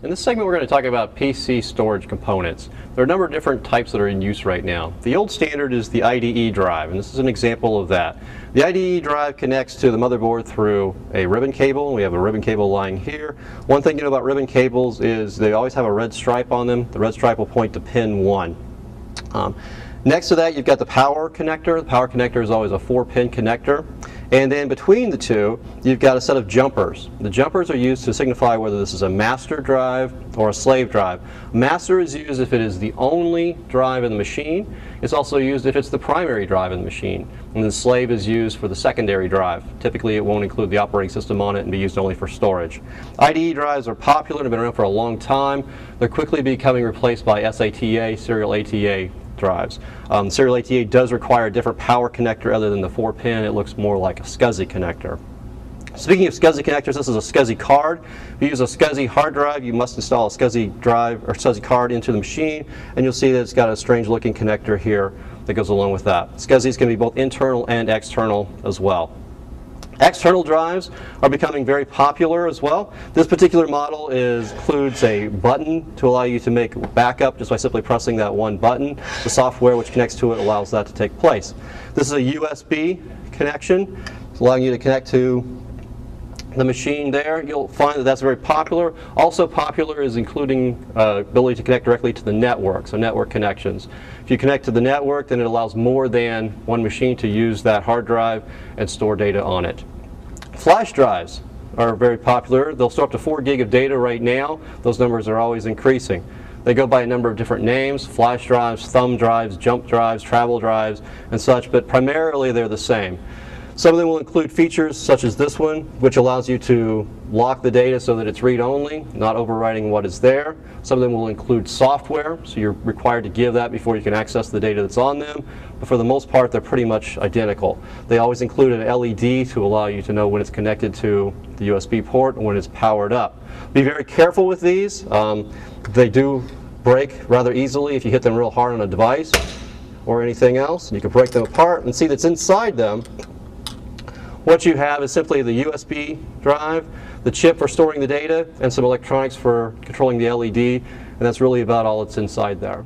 In this segment, we're going to talk about PC storage components. There are a number of different types that are in use right now. The old standard is the IDE drive, and this is an example of that. The IDE drive connects to the motherboard through a ribbon cable. We have a ribbon cable lying here. One thing you know about ribbon cables is they always have a red stripe on them. The red stripe will point to pin 1. Next to that, you've got the power connector. The power connector is always a 4-pin connector. And then between the two, you've got a set of jumpers. The jumpers are used to signify whether this is a master drive or a slave drive. Master is used if it is the only drive in the machine. It's also used if it's the primary drive in the machine. And the slave is used for the secondary drive. Typically, it won't include the operating system on it and be used only for storage. IDE drives are popular and have been around for a long time. They're quickly becoming replaced by SATA, serial ATA drives. Serial ATA does require a different power connector other than the 4-pin. It looks more like a SCSI connector. Speaking of SCSI connectors, this is a SCSI card. If you use a SCSI hard drive, you must install a SCSI drive or SCSI card into the machine, and you'll see that it's got a strange looking connector here that goes along with that. SCSIs can be both internal and external as well. External drives are becoming very popular as well. This particular model includes a button to allow you to make backup just by simply pressing that one button. The software which connects to it allows that to take place. This is a USB connection. It's allowing you to connect to the machine there. You'll find that that's very popular. Also popular is including ability to connect directly to the network, so network connections. If you connect to the network, then it allows more than one machine to use that hard drive and store data on it. Flash drives are very popular. They'll store up to 4 gig of data right now. Those numbers are always increasing. They go by a number of different names: flash drives, thumb drives, jump drives, travel drives, and such, but primarily they're the same. Some of them will include features such as this one, which allows you to lock the data so that it's read-only, not overwriting what is there. Some of them will include software, so you're required to give that before you can access the data that's on them. But for the most part, they're pretty much identical. They always include an LED to allow you to know when it's connected to the USB port and when it's powered up. Be very careful with these. They do break rather easily if you hit them real hard on a device or anything else. You can break them apart and see that's inside them. What you have is simply the USB drive, the chip for storing the data, and some electronics for controlling the LED, and that's really about all that's inside there.